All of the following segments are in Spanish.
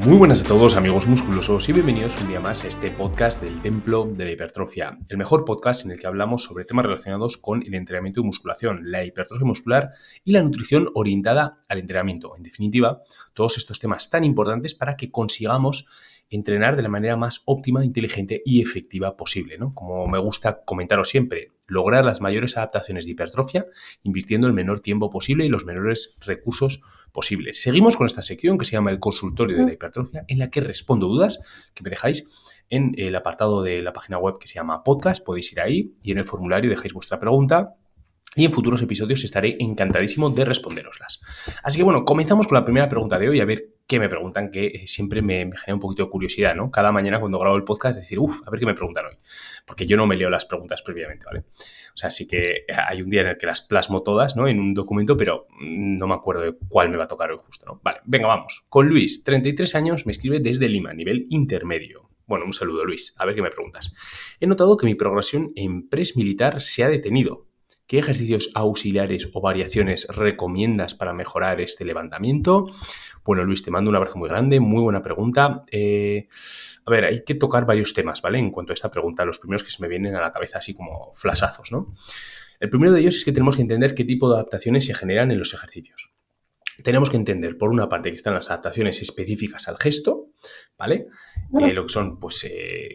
Muy buenas a todos, amigos musculosos, y bienvenidos un día más a este podcast del Templo de la Hipertrofia, el mejor podcast en el que hablamos sobre temas relacionados con el entrenamiento y musculación, la hipertrofia muscular y la nutrición orientada al entrenamiento. En definitiva, todos estos temas tan importantes para que consigamos entrenar de la manera más óptima, inteligente y efectiva posible, ¿no? Como me gusta comentaros siempre, lograr las mayores adaptaciones de hipertrofia invirtiendo el menor tiempo posible y los menores recursos posibles. Seguimos con esta sección que se llama el consultorio de la hipertrofia, en la que respondo dudas que me dejáis en el apartado de la página web que se llama podcast. Podéis ir ahí y en el formulario dejáis vuestra pregunta. Y en futuros episodios estaré encantadísimo de responderoslas. Así que bueno, comenzamos con la primera pregunta de hoy, a ver qué me preguntan, que siempre me genera un poquito de curiosidad, ¿no? Cada mañana cuando grabo el podcast decir, a ver qué me preguntan hoy, porque yo no me leo las preguntas previamente, ¿vale? O sea, sí que hay un día en el que las plasmo todas, ¿no? En un documento, pero no me acuerdo de cuál me va a tocar hoy justo, ¿no? Vale, venga, vamos. Con Luis, 33 años, me escribe desde Lima, nivel intermedio. Bueno, un saludo, Luis. A ver qué me preguntas. He notado que mi progresión en press militar se ha detenido. ¿Qué ejercicios auxiliares o variaciones recomiendas para mejorar este levantamiento? Bueno, Luis, te mando un abrazo muy grande, muy buena pregunta. A ver, hay que tocar varios temas, ¿vale? En cuanto a esta pregunta, los primeros que se me vienen a la cabeza así como flashazos, ¿no? El primero de ellos es que tenemos que entender qué tipo de adaptaciones se generan en los ejercicios. Tenemos que entender, por una parte, que están las adaptaciones específicas al gesto, ¿vale? Lo que son, pues,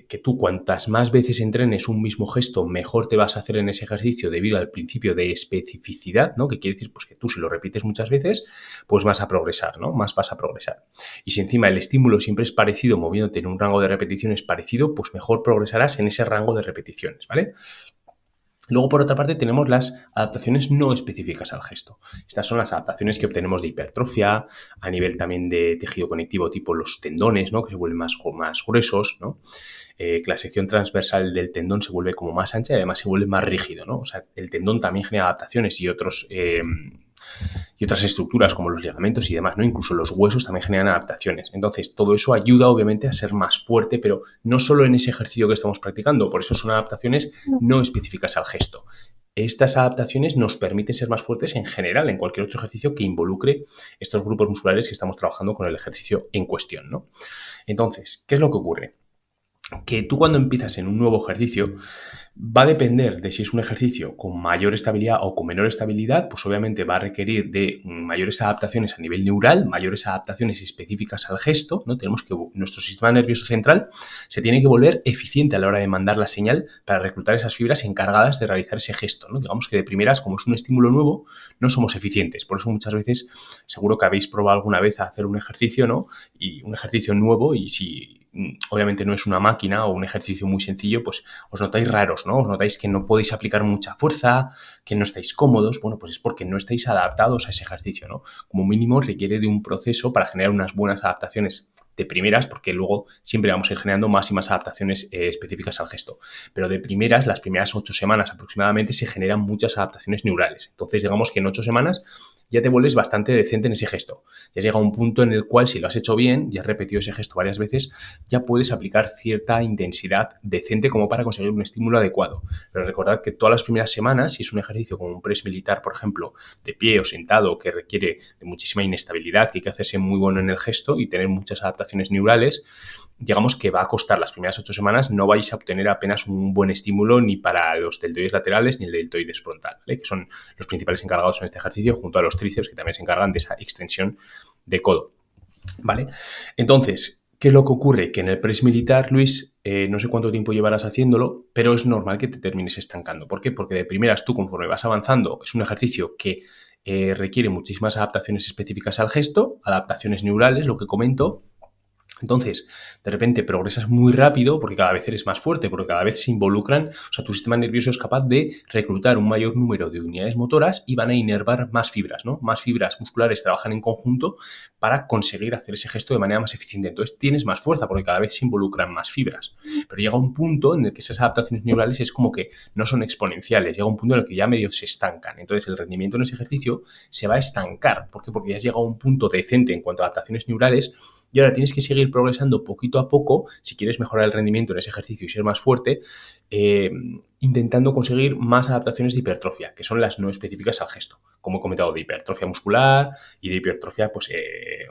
que tú cuantas más veces entrenes un mismo gesto, mejor te vas a hacer en ese ejercicio debido al principio de especificidad, ¿no? Que quiere decir, pues, que tú si lo repites muchas veces, pues vas a progresar, ¿no? Más vas a progresar. Y si encima el estímulo siempre es parecido, moviéndote en un rango de repeticiones parecido, pues mejor progresarás en ese rango de repeticiones, ¿vale? Luego, por otra parte, tenemos las adaptaciones no específicas al gesto. Estas son las adaptaciones que obtenemos de hipertrofia, a nivel también de tejido conectivo, tipo los tendones, ¿no? Que se vuelven más gruesos, ¿no? Que la sección transversal del tendón se vuelve como más ancha y además se vuelve más rígido, ¿no? O sea, el tendón también genera adaptaciones y otras estructuras como los ligamentos y demás, ¿no? Incluso los huesos también generan adaptaciones. Entonces, todo eso ayuda obviamente a ser más fuerte, pero no solo en ese ejercicio que estamos practicando, por eso son adaptaciones no específicas al gesto. Estas adaptaciones nos permiten ser más fuertes en general en cualquier otro ejercicio que involucre estos grupos musculares que estamos trabajando con el ejercicio en cuestión, ¿no? Entonces, ¿qué es lo que ocurre? Que tú cuando empiezas en un nuevo ejercicio va a depender de si es un ejercicio con mayor estabilidad o con menor estabilidad, pues obviamente va a requerir de mayores adaptaciones a nivel neural, mayores adaptaciones específicas al gesto, ¿no? Tenemos que nuestro sistema nervioso central se tiene que volver eficiente a la hora de mandar la señal para reclutar esas fibras encargadas de realizar ese gesto, ¿no? Digamos que de primeras, como es un estímulo nuevo, no somos eficientes. Por eso muchas veces, seguro que habéis probado alguna vez a hacer un ejercicio, ¿no? Y un ejercicio nuevo, y si obviamente no es una máquina o un ejercicio muy sencillo, pues os notáis raros, ¿no? Os notáis que no podéis aplicar mucha fuerza, que no estáis cómodos. Bueno, pues es porque no estáis adaptados a ese ejercicio, ¿no? Como mínimo requiere de un proceso para generar unas buenas adaptaciones de primeras, porque luego siempre vamos a ir generando más y más adaptaciones específicas al gesto. Pero de primeras, las primeras 8 semanas aproximadamente, se generan muchas adaptaciones neurales. Entonces, digamos que en 8 semanas ya te vuelves bastante decente en ese gesto. Ya llega un punto en el cual, si lo has hecho bien, ya has repetido ese gesto varias veces, ya puedes aplicar cierta intensidad decente como para conseguir un estímulo adecuado. Pero recordad que todas las primeras semanas, si es un ejercicio como un press militar, por ejemplo, de pie o sentado, que requiere de muchísima inestabilidad, que hay que hacerse muy bueno en el gesto y tener muchas adaptaciones neurales, digamos que va a costar las primeras 8 semanas, no vais a obtener apenas un buen estímulo ni para los deltoides laterales ni el deltoides frontal, ¿vale? Que son los principales encargados en este ejercicio, junto a los tríceps, que también se encargan de esa extensión de codo, ¿vale? Entonces, ¿qué es lo que ocurre? Que en el press militar, Luis, no sé cuánto tiempo llevarás haciéndolo, pero es normal que te termines estancando. ¿Por qué? Porque de primeras tú, conforme vas avanzando, es un ejercicio que requiere muchísimas adaptaciones específicas al gesto, adaptaciones neurales, lo que comento. Entonces, de repente progresas muy rápido porque cada vez eres más fuerte, porque cada vez se involucran, o sea, tu sistema nervioso es capaz de reclutar un mayor número de unidades motoras y van a inervar más fibras, ¿no? Más fibras musculares trabajan en conjunto para conseguir hacer ese gesto de manera más eficiente. Entonces, tienes más fuerza porque cada vez se involucran más fibras. Pero llega un punto en el que esas adaptaciones neurales es como que no son exponenciales. Llega un punto en el que ya medio se estancan. Entonces, el rendimiento en ese ejercicio se va a estancar. ¿Por qué? Porque ya has llegado a un punto decente en cuanto a adaptaciones neurales y ahora tienes que seguir progresando poquito a poco, si quieres mejorar el rendimiento en ese ejercicio y ser más fuerte, intentando conseguir más adaptaciones de hipertrofia, que son las no específicas al gesto. Como he comentado, de hipertrofia muscular y de hipertrofia, pues,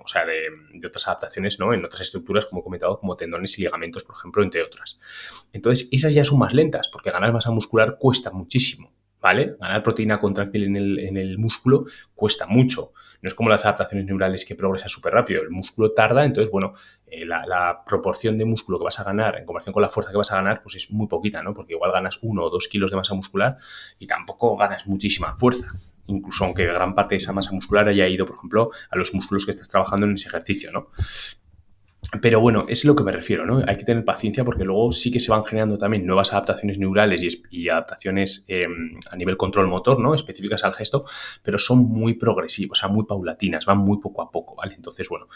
o sea, de otras adaptaciones, ¿no? En otras estructuras, como he comentado, como tendones y ligamentos, por ejemplo, entre otras. Entonces, esas ya son más lentas, porque ganar masa muscular cuesta muchísimo, ¿vale? Ganar proteína contráctil en el músculo cuesta mucho. No es como las adaptaciones neurales que progresan súper rápido. El músculo tarda, entonces, bueno, la proporción de músculo que vas a ganar en comparación con la fuerza que vas a ganar, pues es muy poquita, ¿no? Porque igual ganas 1 o 2 kilos de masa muscular y tampoco ganas muchísima fuerza. Incluso aunque gran parte de esa masa muscular haya ido, por ejemplo, a los músculos que estás trabajando en ese ejercicio, ¿no? Pero bueno, es lo que me refiero, ¿no? Hay que tener paciencia porque luego sí que se van generando también nuevas adaptaciones neurales y adaptaciones a nivel control motor, ¿no? Específicas al gesto, pero son muy progresivas, o sea, muy paulatinas, van muy poco a poco, ¿vale? Entonces, bueno,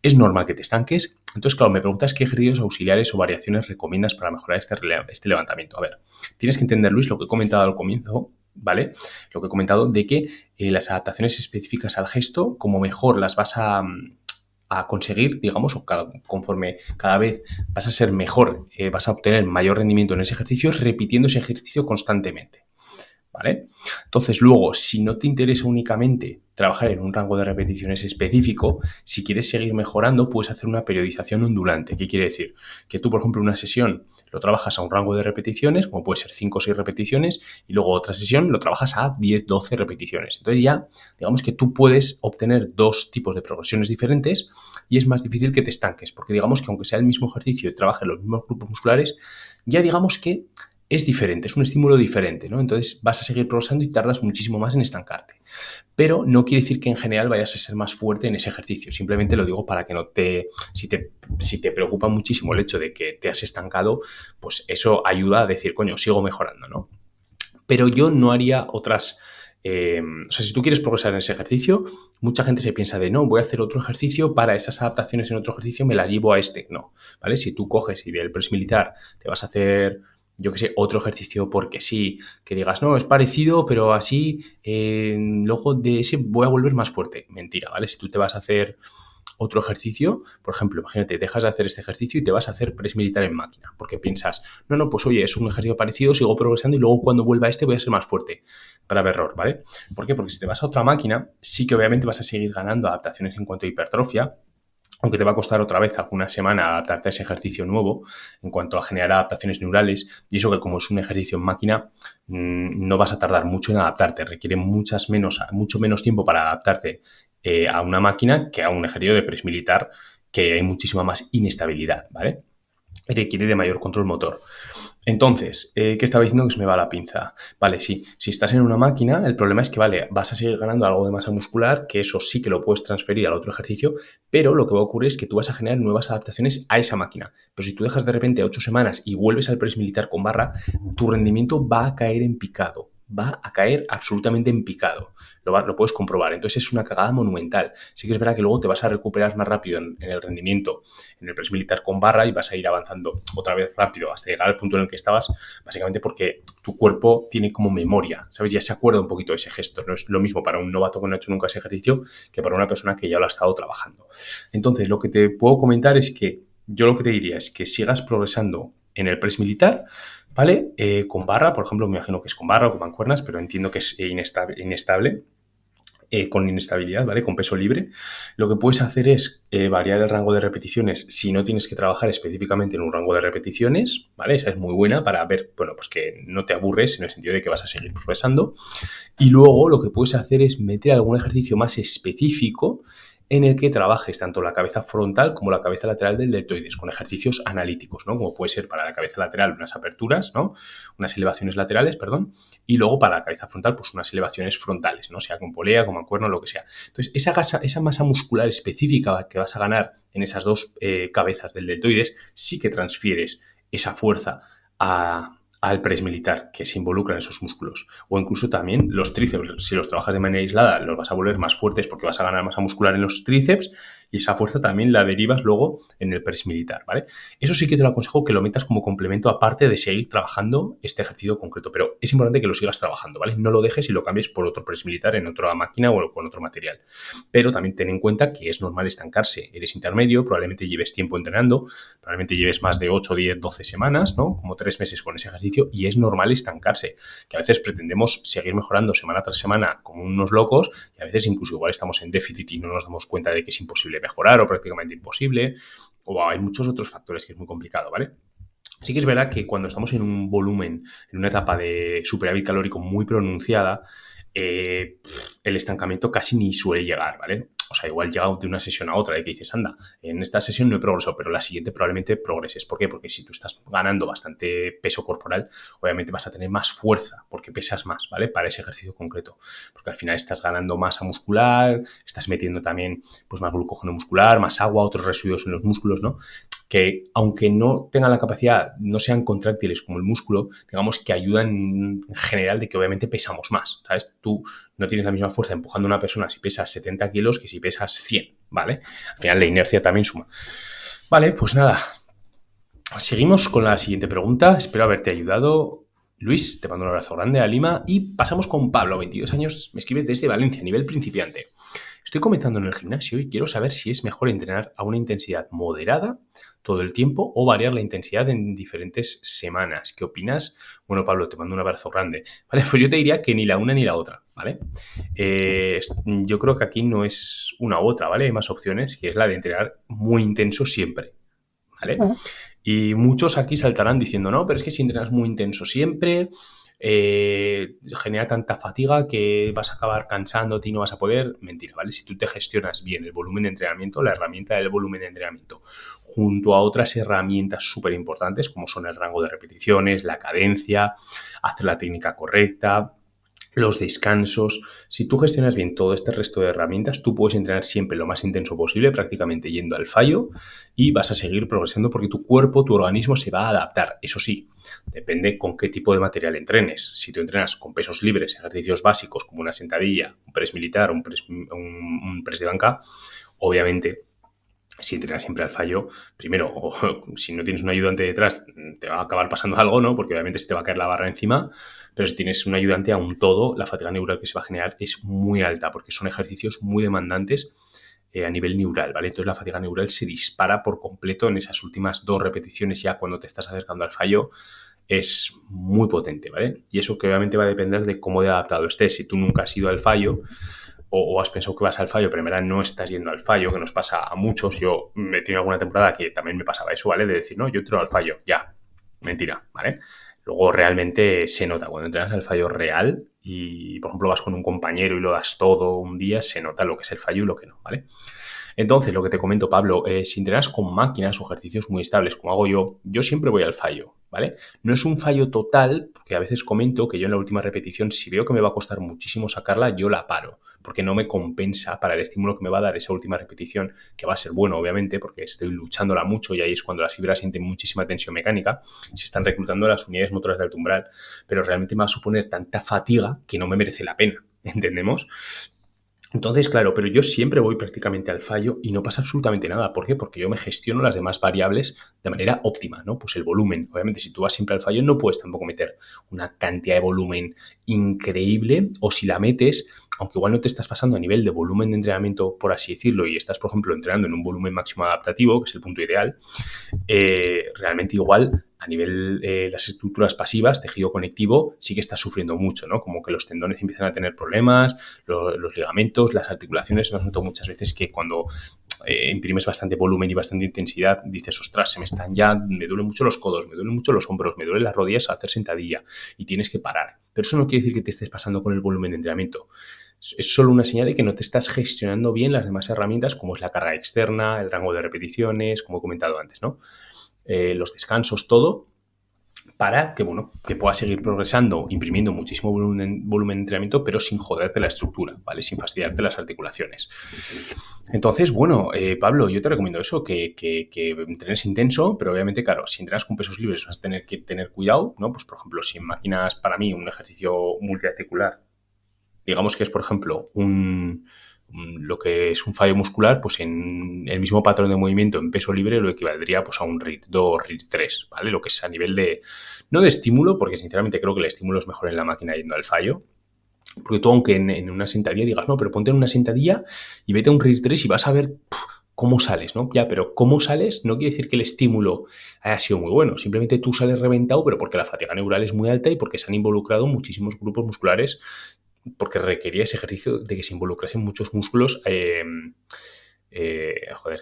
es normal que te estanques. Entonces, claro, me preguntas qué ejercicios auxiliares o variaciones recomiendas para mejorar este levantamiento. A ver, tienes que entender, Luis, lo que he comentado al comienzo, ¿vale? Lo que he comentado de que las adaptaciones específicas al gesto, como mejor las vas a conseguir, digamos, o conforme cada vez vas a ser mejor, vas a obtener mayor rendimiento en ese ejercicio, repitiendo ese ejercicio constantemente, ¿vale? Entonces, luego, si no te interesa únicamente trabajar en un rango de repeticiones específico, si quieres seguir mejorando, puedes hacer una periodización ondulante. ¿Qué quiere decir? Que tú, por ejemplo, una sesión lo trabajas a un rango de repeticiones, como puede ser 5 o 6 repeticiones, y luego otra sesión lo trabajas a 10, 12 repeticiones. Entonces ya, digamos que tú puedes obtener dos tipos de progresiones diferentes y es más difícil que te estanques, porque digamos que aunque sea el mismo ejercicio y trabajes los mismos grupos musculares, ya digamos que es diferente, es un estímulo diferente, ¿no? Entonces vas a seguir progresando y tardas muchísimo más en estancarte. Pero no quiere decir que en general vayas a ser más fuerte en ese ejercicio. Simplemente lo digo para que no te... Si te preocupa muchísimo el hecho de que te has estancado, pues eso ayuda a decir, coño, sigo mejorando, ¿no? Pero yo no haría otras... o sea, si tú quieres progresar en ese ejercicio, mucha gente se piensa de, no, voy a hacer otro ejercicio para esas adaptaciones en otro ejercicio, me las llevo a este. No, ¿vale? Si tú coges y del press militar te vas a hacer yo que sé, otro ejercicio porque sí, que digas, no, es parecido, pero así, luego de ese voy a volver más fuerte. Mentira, ¿vale? Si tú te vas a hacer otro ejercicio, por ejemplo, imagínate, dejas de hacer este ejercicio y te vas a hacer press militar en máquina, porque piensas, no, no, pues oye, es un ejercicio parecido, sigo progresando y luego cuando vuelva a este voy a ser más fuerte. Grave error, ¿vale? ¿Por qué? Porque si te vas a otra máquina, sí que obviamente vas a seguir ganando adaptaciones en cuanto a hipertrofia, aunque te va a costar otra vez alguna semana adaptarte a ese ejercicio nuevo en cuanto a generar adaptaciones neurales, y eso que como es un ejercicio en máquina, no vas a tardar mucho en adaptarte, requiere mucho menos tiempo para adaptarte a una máquina que a un ejercicio de press militar, que hay muchísima más inestabilidad, ¿vale? Requiere de mayor control motor. Entonces, ¿qué estaba diciendo que se me va la pinza? Vale, sí, si estás en una máquina, el problema es que, vale, vas a seguir ganando algo de masa muscular, que eso sí que lo puedes transferir al otro ejercicio, pero lo que va a ocurrir es que tú vas a generar nuevas adaptaciones a esa máquina. Pero si tú dejas de repente 8 semanas y vuelves al press militar con barra, tu rendimiento va a caer en picado. Va a caer absolutamente en picado. Lo puedes comprobar. Entonces es una cagada monumental. Sí que es verdad que luego te vas a recuperar más rápido en el rendimiento en el press militar con barra y vas a ir avanzando otra vez rápido hasta llegar al punto en el que estabas, básicamente porque tu cuerpo tiene como memoria, ¿sabes? Ya se acuerda un poquito de ese gesto. No es lo mismo para un novato que no ha hecho nunca ese ejercicio que para una persona que ya lo ha estado trabajando. Entonces, lo que te puedo comentar es que yo lo que te diría es que sigas progresando en el press militar, ¿vale? Con barra, por ejemplo, me imagino que es con barra o con mancuernas, pero entiendo que es inestable. Con inestabilidad, ¿vale? Con peso libre. Lo que puedes hacer es variar el rango de repeticiones si no tienes que trabajar específicamente en un rango de repeticiones, ¿vale? Esa es muy buena para ver, bueno, pues que no te aburres en el sentido de que vas a seguir progresando. Y luego lo que puedes hacer es meter algún ejercicio más específico en el que trabajes tanto la cabeza frontal como la cabeza lateral del deltoides, con ejercicios analíticos, ¿no? Como puede ser para la cabeza lateral unas aperturas, ¿no? Unas elevaciones laterales, perdón, y luego para la cabeza frontal, pues unas elevaciones frontales, ¿no? Sea con polea, con mancuerno, lo que sea. Entonces, esa masa muscular específica que vas a ganar en esas dos cabezas del deltoides, sí que transfieres esa fuerza al press militar que se involucra en esos músculos. O incluso también los tríceps, si los trabajas de manera aislada, los vas a volver más fuertes porque vas a ganar masa muscular en los tríceps y esa fuerza también la derivas luego en el press militar, ¿vale? Eso sí que te lo aconsejo que lo metas como complemento aparte de seguir trabajando este ejercicio concreto, pero es importante que lo sigas trabajando, ¿vale? No lo dejes y lo cambies por otro press militar en otra máquina o con otro material. Pero también ten en cuenta que es normal estancarse. Eres intermedio, probablemente lleves tiempo entrenando, probablemente lleves más de 8, 10, 12 semanas, ¿no? Como 3 meses con ese ejercicio y es normal estancarse, que a veces pretendemos seguir mejorando semana tras semana como unos locos y a veces incluso igual estamos en déficit y no nos damos cuenta de que es imposible mejorar o prácticamente imposible, o hay muchos otros factores que es muy complicado, ¿vale? Sí que es verdad que cuando estamos en un volumen, en una etapa de superávit calórico muy pronunciada, el estancamiento casi ni suele llegar, ¿vale? O sea, igual llega de una sesión a otra y que dices, anda, en esta sesión no he progresado, pero la siguiente probablemente progreses. ¿Por qué? Porque si tú estás ganando bastante peso corporal, obviamente vas a tener más fuerza, porque pesas más, ¿vale? Para ese ejercicio concreto. Porque al final estás ganando masa muscular, estás metiendo también pues, más glucógeno muscular, más agua, otros residuos en los músculos, ¿no? Que aunque no tengan la capacidad, no sean contráctiles como el músculo, digamos que ayudan en general de que obviamente pesamos más, ¿sabes? Tú no tienes la misma fuerza empujando a una persona si pesas 70 kilos que si pesas 100, ¿vale? Al final la inercia también suma. Vale, pues nada, seguimos con la siguiente pregunta, espero haberte ayudado. Luis, te mando un abrazo grande a Lima y pasamos con Pablo, 22 años, me escribe desde Valencia, nivel principiante. Estoy comenzando en el gimnasio y quiero saber si es mejor entrenar a una intensidad moderada todo el tiempo o variar la intensidad en diferentes semanas. ¿Qué opinas? Bueno, Pablo, te mando un abrazo grande. Vale, pues yo te diría que ni la una ni la otra, ¿vale? Yo creo que aquí no es una u otra, ¿vale? Hay más opciones, que es la de entrenar muy intenso siempre, ¿vale? Y muchos aquí saltarán diciendo, no, pero es que si entrenas muy intenso siempre, genera tanta fatiga que vas a acabar cansándote y no vas a poder. Mentira, ¿vale? Si tú te gestionas bien el volumen de entrenamiento, la herramienta del volumen de entrenamiento, junto a otras herramientas súper importantes como son el rango de repeticiones, la cadencia, hacer la técnica correcta, los descansos. Si tú gestionas bien todo este resto de herramientas, tú puedes entrenar siempre lo más intenso posible, prácticamente yendo al fallo, y vas a seguir progresando porque tu cuerpo, tu organismo se va a adaptar. Eso sí, depende con qué tipo de material entrenes. Si tú entrenas con pesos libres, ejercicios básicos como una sentadilla, un press militar, un press de banca, obviamente si entrenas siempre al fallo, primero, o si no tienes un ayudante detrás, te va a acabar pasando algo, ¿no? Porque obviamente se te va a caer la barra encima, pero si tienes un ayudante aún todo, la fatiga neural que se va a generar es muy alta, porque son ejercicios muy demandantes a nivel neural, ¿vale? Entonces la fatiga neural se dispara por completo en esas últimas 2 repeticiones ya cuando te estás acercando al fallo, es muy potente, ¿vale? Y eso que obviamente va a depender de cómo de adaptado estés. Si tú nunca has ido al fallo, o has pensado que vas al fallo, pero en verdad no estás yendo al fallo, que nos pasa a muchos. Yo me tenido alguna temporada que también me pasaba eso, ¿vale? De decir, no, yo entro al fallo, ya. Mentira, ¿vale? Luego realmente se nota. Cuando entrenas al fallo real y, por ejemplo, vas con un compañero y lo das todo un día, se nota lo que es el fallo y lo que no, ¿vale? Entonces, lo que te comento, Pablo, si entrenas con máquinas o ejercicios muy estables, como hago yo siempre voy al fallo, ¿vale? No es un fallo total, porque a veces comento que yo en la última repetición, si veo que me va a costar muchísimo sacarla, yo la paro, porque no me compensa para el estímulo que me va a dar esa última repetición, que va a ser bueno, obviamente, porque estoy luchándola mucho y ahí es cuando las fibras sienten muchísima tensión mecánica, se están reclutando las unidades motoras de alto umbral, pero realmente me va a suponer tanta fatiga que no me merece la pena, ¿entendemos? Entonces, claro, pero yo siempre voy prácticamente al fallo y no pasa absolutamente nada. ¿Por qué? Porque yo me gestiono las demás variables de manera óptima, ¿no? Pues el volumen. Obviamente, si tú vas siempre al fallo, no puedes tampoco meter una cantidad de volumen increíble, o si la metes, aunque igual no te estás pasando a nivel de volumen de entrenamiento, por así decirlo, y estás, por ejemplo, entrenando en un volumen máximo adaptativo, que es el punto ideal, realmente igual a nivel las estructuras pasivas, tejido conectivo, sí que está sufriendo mucho, ¿no? Como que los tendones empiezan a tener problemas, los ligamentos, las articulaciones. Nos noto muchas veces que cuando imprimes bastante volumen y bastante intensidad, dices, ostras, se me están ya, me duelen mucho los codos, me duelen mucho los hombros, me duelen las rodillas al hacer sentadilla y tienes que parar. Pero eso no quiere decir que te estés pasando con el volumen de entrenamiento. Es solo una señal de que no te estás gestionando bien las demás herramientas, como es la carga externa, el rango de repeticiones, como he comentado antes, ¿no? Los descansos, todo, para que, bueno, que puedas seguir progresando, imprimiendo muchísimo volumen de entrenamiento, pero sin joderte la estructura, ¿vale? Sin fastidiarte las articulaciones. Entonces, bueno, Pablo, yo te recomiendo eso, que entrenes intenso, pero obviamente, claro, si entrenas con pesos libres vas a tener que tener cuidado, ¿no? Pues, por ejemplo, si en máquinas, para mí, un ejercicio multiarticular, digamos que es, por ejemplo, lo que es un fallo muscular, pues en el mismo patrón de movimiento en peso libre lo equivaldría pues a un RIR 2, RIR 3, ¿vale? Lo que es a nivel de, no de estímulo, porque sinceramente creo que el estímulo es mejor en la máquina yendo al fallo, porque tú aunque en una sentadilla digas, no, pero ponte en una sentadilla y vete a un RIR 3 y vas a ver cómo sales, ¿no? Ya, pero cómo sales no quiere decir que el estímulo haya sido muy bueno, simplemente tú sales reventado, pero porque la fatiga neural es muy alta y porque se han involucrado muchísimos grupos musculares, porque requería ese ejercicio de que se involucrasen muchos músculos,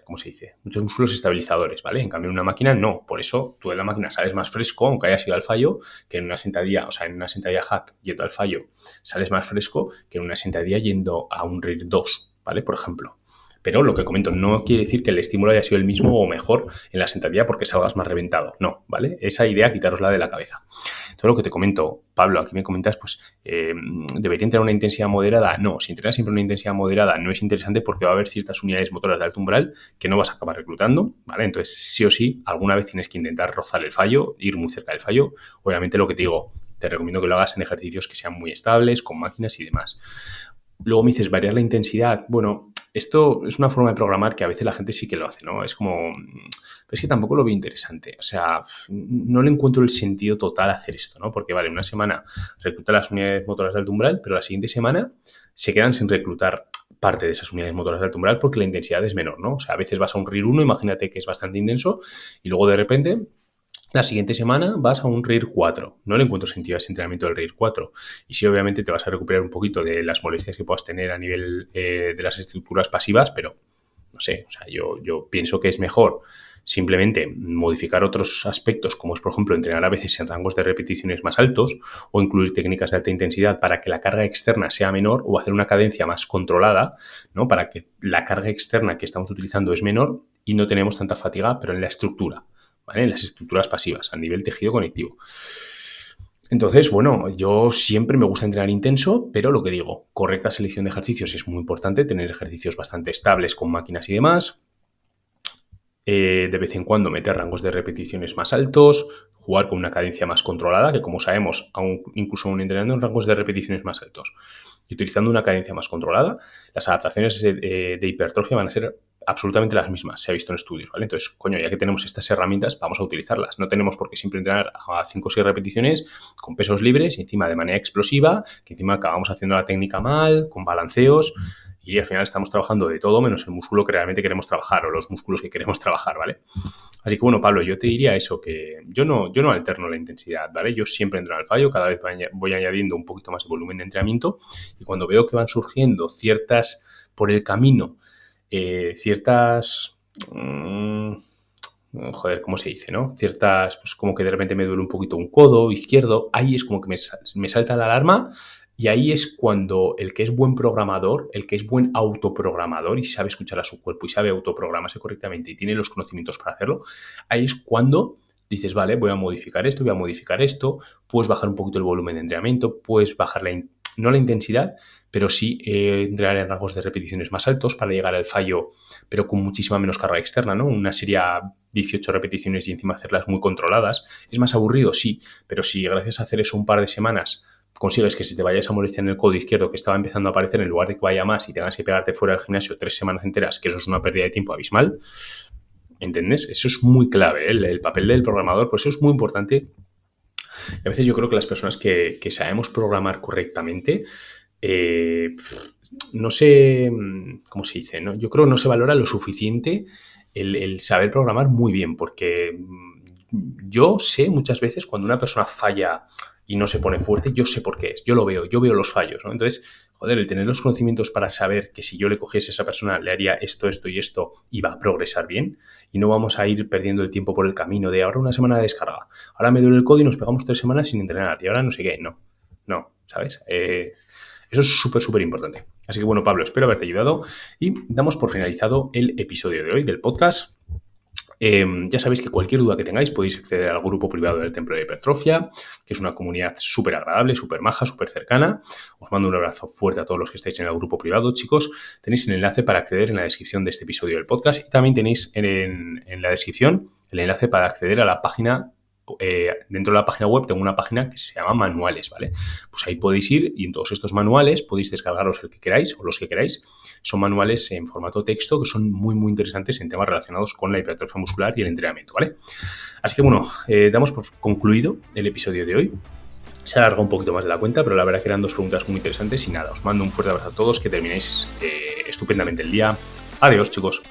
¿cómo se dice? Muchos músculos estabilizadores, ¿vale? En cambio, en una máquina no. Por eso tú en la máquina sales más fresco, aunque hayas ido al fallo, que en una sentadilla, o sea, en una sentadilla hack yendo al fallo, sales más fresco que en una sentadilla yendo a un RIR 2, ¿vale? Por ejemplo. Pero lo que comento no quiere decir que el estímulo haya sido el mismo o mejor en la sentadilla porque salgas más reventado. No, ¿vale? Esa idea, quitárosla de la cabeza. Todo lo que te comento, Pablo, aquí me comentas, pues, ¿debería tener una intensidad moderada? No, si entrenas siempre una intensidad moderada no es interesante porque va a haber ciertas unidades motoras de alto umbral que no vas a acabar reclutando, ¿vale? Entonces, sí o sí, alguna vez tienes que intentar rozar el fallo, ir muy cerca del fallo. Obviamente, lo que te digo, te recomiendo que lo hagas en ejercicios que sean muy estables, con máquinas y demás. Luego me dices, variar la intensidad. Bueno, esto es una forma de programar que a veces la gente sí que lo hace, ¿no? Es como, pero es que tampoco lo veo interesante. O sea, no le encuentro el sentido total a hacer esto, ¿no? Porque, vale, una semana recluta las unidades motoras de alto umbral, pero la siguiente semana se quedan sin reclutar parte de esas unidades motoras de alto umbral porque la intensidad es menor, ¿no? O sea, a veces vas a un RIR 1, imagínate que es bastante intenso, y luego de repente la siguiente semana vas a un RIR 4. No le encuentro sentido a ese entrenamiento del RIR 4. Y sí, obviamente te vas a recuperar un poquito de las molestias que puedas tener a nivel de las estructuras pasivas, pero no sé, o sea, yo pienso que es mejor simplemente modificar otros aspectos, como es, por ejemplo, entrenar a veces en rangos de repeticiones más altos o incluir técnicas de alta intensidad para que la carga externa sea menor o hacer una cadencia más controlada, ¿no? Para que la carga externa que estamos utilizando es menor y no tenemos tanta fatiga, pero en la estructura, ¿vale? En las estructuras pasivas, a nivel tejido conectivo. Entonces, bueno, yo siempre me gusta entrenar intenso, pero lo que digo, correcta selección de ejercicios es muy importante, tener ejercicios bastante estables con máquinas y demás. De vez en cuando meter rangos de repeticiones más altos, jugar con una cadencia más controlada, que como sabemos, incluso aún entrenando en rangos de repeticiones más altos y utilizando una cadencia más controlada, las adaptaciones de hipertrofia van a ser absolutamente las mismas, se ha visto en estudios, ¿vale? Entonces, coño, ya que tenemos estas herramientas, vamos a utilizarlas. No tenemos por qué siempre entrenar a 5 o 6 repeticiones con pesos libres y encima de manera explosiva, que encima acabamos haciendo la técnica mal, con balanceos, y al final estamos trabajando de todo menos el músculo que realmente queremos trabajar o los músculos que queremos trabajar, ¿vale? Así que bueno, Pablo, yo te diría eso, que yo no alterno la intensidad, ¿vale? Yo siempre entro al fallo, cada vez voy añadiendo un poquito más de volumen de entrenamiento y cuando veo que van surgiendo ciertas, por el camino, ciertas... joder, ¿cómo se dice, no? Ciertas, pues como que de repente me duele un poquito un codo izquierdo, ahí es como que me salta la alarma y ahí es cuando el que es buen programador, el que es buen autoprogramador y sabe escuchar a su cuerpo y sabe autoprogramarse correctamente y tiene los conocimientos para hacerlo, ahí es cuando dices, vale, voy a modificar esto, puedes bajar un poquito el volumen de entrenamiento, puedes bajar no la intensidad, pero sí entrenar en rangos de repeticiones más altos para llegar al fallo, pero con muchísima menos carga externa, ¿no? Una serie a 18 repeticiones y encima hacerlas muy controladas. ¿Es más aburrido? Sí, pero si gracias a hacer eso un par de semanas consigues que se te vaya esa molestia en el codo izquierdo que estaba empezando a aparecer en lugar de que vaya más y tengas que pegarte fuera del gimnasio 3 semanas enteras, que eso es una pérdida de tiempo abismal, ¿entiendes? Eso es muy clave, ¿eh? El papel del programador, por eso es muy importante. Y a veces yo creo que las personas que sabemos programar correctamente, no sé cómo se dice, ¿no? Yo creo que no se valora lo suficiente el saber programar muy bien, porque yo sé muchas veces cuando una persona falla y no se pone fuerte, yo sé por qué es, yo veo los fallos, ¿no? Entonces, joder, el tener los conocimientos para saber que si yo le cogiese a esa persona, le haría esto, esto y esto, y va a progresar bien, y no vamos a ir perdiendo el tiempo por el camino de ahora una semana de descarga, ahora me duele el codo y nos pegamos 3 semanas sin entrenar, y ahora no sé qué, no, ¿sabes? Eso es súper, súper importante. Así que bueno, Pablo, espero haberte ayudado y damos por finalizado el episodio de hoy del podcast. Ya sabéis que cualquier duda que tengáis podéis acceder al grupo privado del Templo de Hipertrofia, que es una comunidad súper agradable, súper maja, súper cercana. Os mando un abrazo fuerte a todos los que estáis en el grupo privado, chicos. Tenéis el enlace para acceder en la descripción de este episodio del podcast y también tenéis en la descripción el enlace para acceder a la página dentro de la página web tengo una página que se llama manuales, ¿vale? Pues ahí podéis ir y en todos estos manuales podéis descargaros el que queráis o los que queráis. Son manuales en formato texto que son muy, muy interesantes en temas relacionados con la hipertrofia muscular y el entrenamiento, ¿vale? Así que bueno, damos por concluido el episodio de hoy. Se alarga un poquito más de la cuenta, pero la verdad que eran 2 preguntas muy interesantes y nada, os mando un fuerte abrazo a todos, que terminéis estupendamente el día. Adiós, chicos.